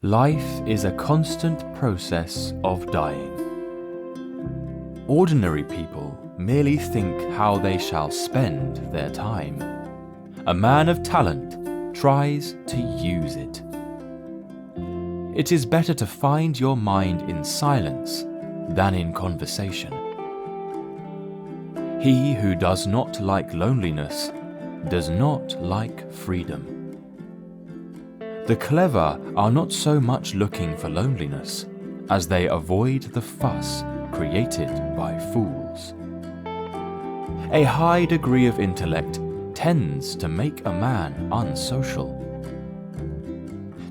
Life is a constant process of dying. Ordinary people merely think how they shall spend their time. A man of talent tries to use it. It is better to find your mind in silence than in conversation. He who does not like loneliness does not like freedom. The clever are not so much looking for loneliness as they avoid the fuss created by fools. A high degree of intellect tends to make a man unsocial.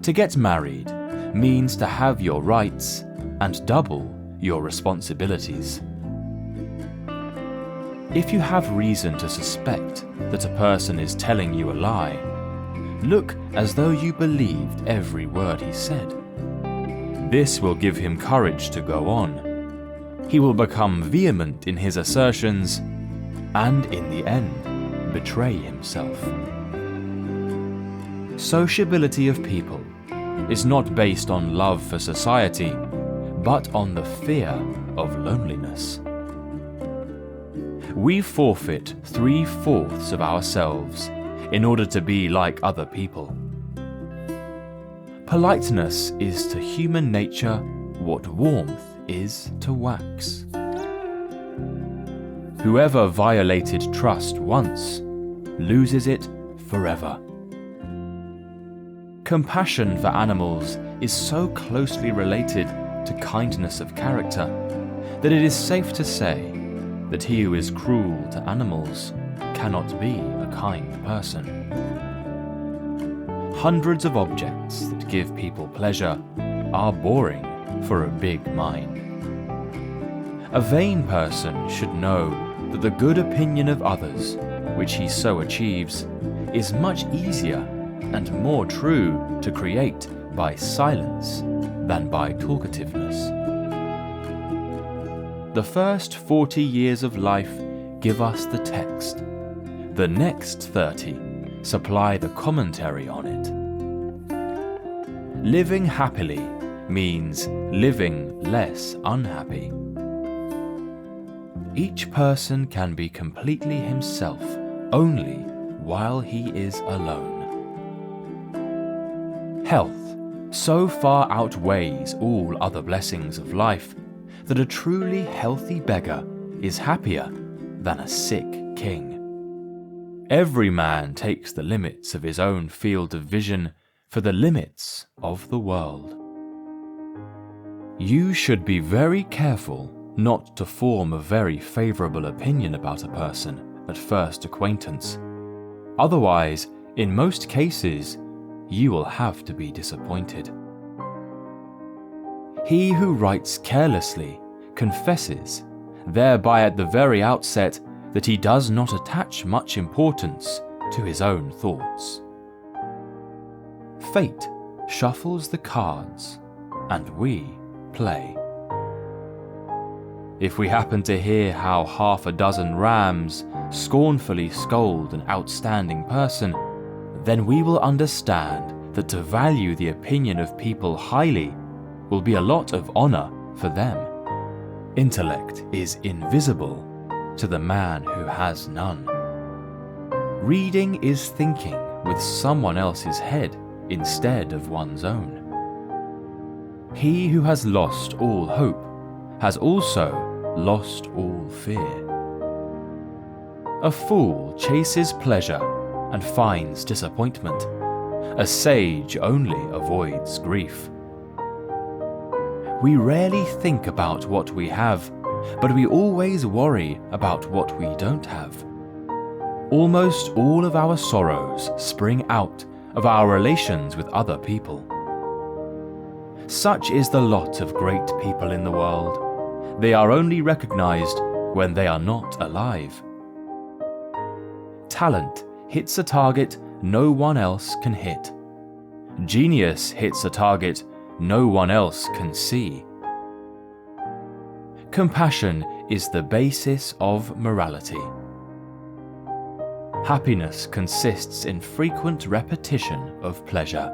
To get married means to have your rights and double your responsibilities. If you have reason to suspect that a person is telling you a lie, look as though you believed every word he said. This will give him courage to go on. He will become vehement in his assertions and, in the end, betray himself. Sociability of people is not based on love for society, but on the fear of loneliness. We forfeit 3/4 of ourselves in order to be like other people. Politeness is to human nature what warmth is to wax. Whoever violated trust once loses it forever. Compassion for animals is so closely related to kindness of character that it is safe to say that he who is cruel to animals cannot be a kind person. Hundreds of objects that give people pleasure are boring for a big mind. A vain person should know that the good opinion of others, which he so achieves, is much easier and more true to create by silence than by talkativeness. The first 40 years of life give us the text. The next 30 supply the commentary on it. Living happily means living less unhappy. Each person can be completely himself only while he is alone. Health so far outweighs all other blessings of life that a truly healthy beggar is happier than a sick king. Every man takes the limits of his own field of vision for the limits of the world. You should be very careful not to form a very favorable opinion about a person at first acquaintance. Otherwise, in most cases, you will have to be disappointed. He who writes carelessly confesses, thereby at the very outset, that he does not attach much importance to his own thoughts. Fate shuffles the cards, and we play. If we happen to hear how 6 rams scornfully scold an outstanding person, then we will understand that to value the opinion of people highly will be a lot of honor for them. Intellect is invisible to the man who has none. Reading is thinking with someone else's head instead of one's own. He who has lost all hope has also lost all fear. A fool chases pleasure and finds disappointment. A sage only avoids grief. We rarely think about what we have, but we always worry about what we don't have. Almost all of our sorrows spring out of our relations with other people. Such is the lot of great people in the world. They are only recognized when they are not alive. Talent hits a target no one else can hit. Genius hits a target no one else can see. Compassion is the basis of morality. Happiness consists in frequent repetition of pleasure.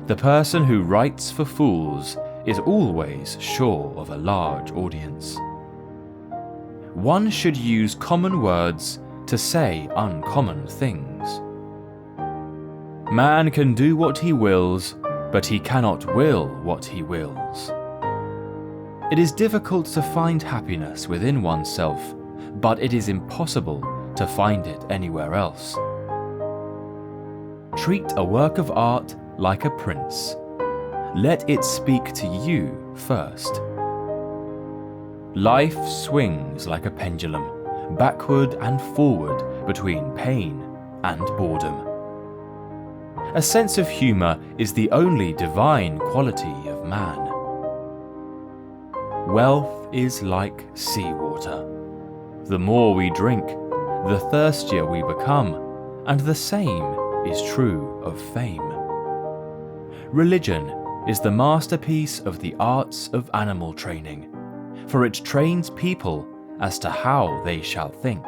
The person who writes for fools is always sure of a large audience. One should use common words to say uncommon things. Man can do what he wills, but he cannot will what he wills. It is difficult to find happiness within oneself, but it is impossible to find it anywhere else. Treat a work of art like a prince. Let it speak to you first. Life swings like a pendulum, backward and forward between pain and boredom. A sense of humour is the only divine quality of man. Wealth is like seawater. The more we drink, the thirstier we become, and the same is true of fame. Religion is the masterpiece of the arts of animal training, for it trains people as to how they shall think.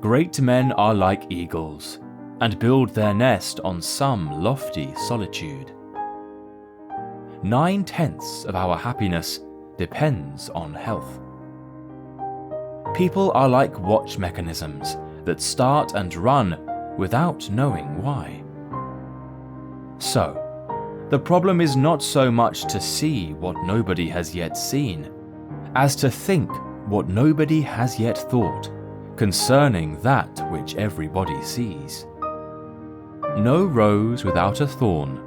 Great men are like eagles, and build their nest on some lofty solitude. 9/10 of our happiness depends on health. People are like watch mechanisms that start and run without knowing why. So, the problem is not so much to see what nobody has yet seen, as to think what nobody has yet thought concerning that which everybody sees. No rose without a thorn,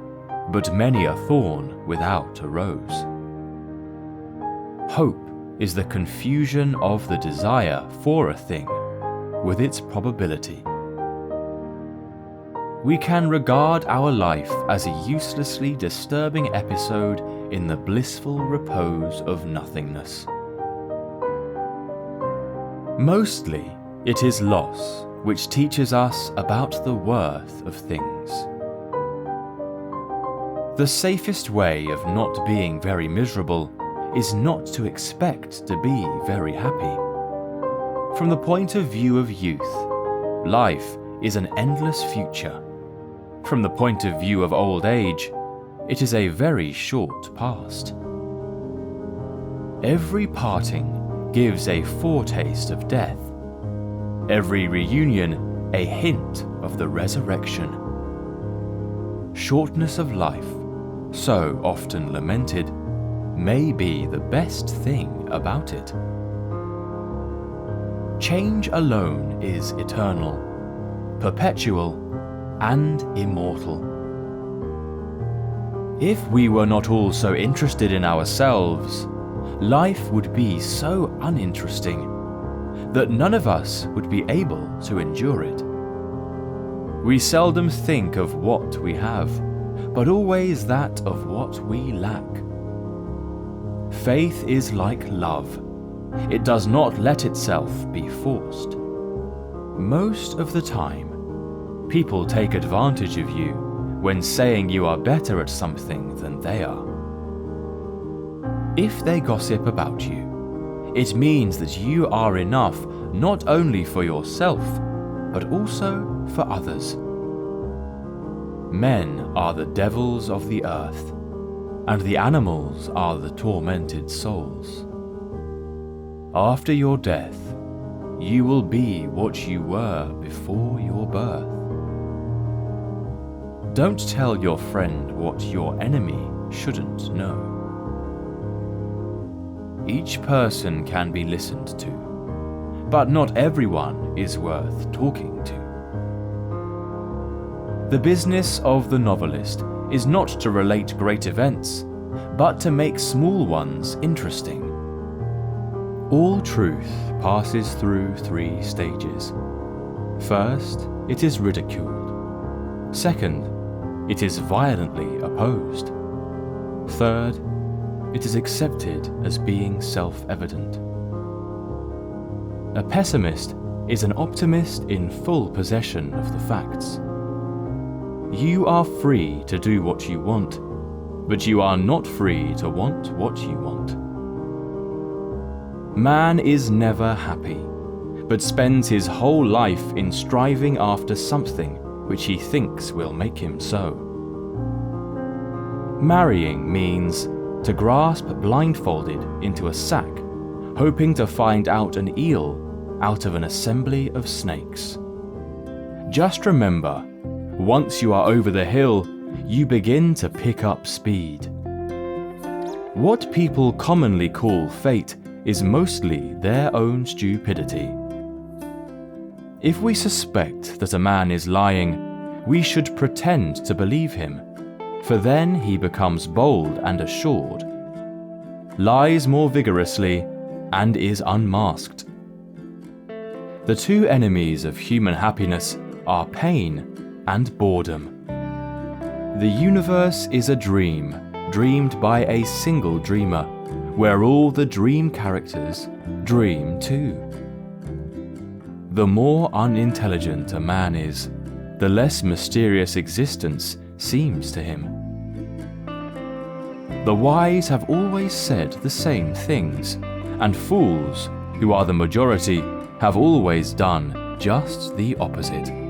but many a thorn without a rose. Hope is the confusion of the desire for a thing with its probability. We can regard our life as a uselessly disturbing episode in the blissful repose of nothingness. Mostly, it is loss which teaches us about the worth of things. The safest way of not being very miserable is not to expect to be very happy. From the point of view of youth, life is an endless future. From the point of view of old age, it is a very short past. Every parting gives a foretaste of death. Every reunion a hint of the resurrection. Shortness of life, so often lamented, may be the best thing about it. Change alone is eternal, perpetual, and immortal. If we were not all so interested in ourselves, life would be so uninteresting that none of us would be able to endure it. We seldom think of what we have, but always that of what we lack. Faith is like love. It does not let itself be forced. Most of the time, people take advantage of you when saying you are better at something than they are. If they gossip about you, it means that you are enough not only for yourself, but also for others. Men are the devils of the earth, and the animals are the tormented souls. After your death, you will be what you were before your birth. Don't tell your friend what your enemy shouldn't know. Each person can be listened to, but not everyone is worth talking to. The business of the novelist is not to relate great events, but to make small ones interesting. All truth passes through 3 stages. First, it is ridiculed. Second, it is violently opposed. Third, it is accepted as being self-evident. A pessimist is an optimist in full possession of the facts. You are free to do what you want, but you are not free to want what you want. Man is never happy, but spends his whole life in striving after something which he thinks will make him so. Marrying means to grasp blindfolded into a sack, hoping to find out an eel out of an assembly of snakes. Just remember, once you are over the hill, you begin to pick up speed. What people commonly call fate is mostly their own stupidity. If we suspect that a man is lying, we should pretend to believe him, for then he becomes bold and assured, lies more vigorously, and is unmasked. The two enemies of human happiness are pain and boredom. The universe is a dream, dreamed by a single dreamer, where all the dream characters dream too. The more unintelligent a man is, the less mysterious existence seems to him. The wise have always said the same things, and fools, who are the majority, have always done just the opposite.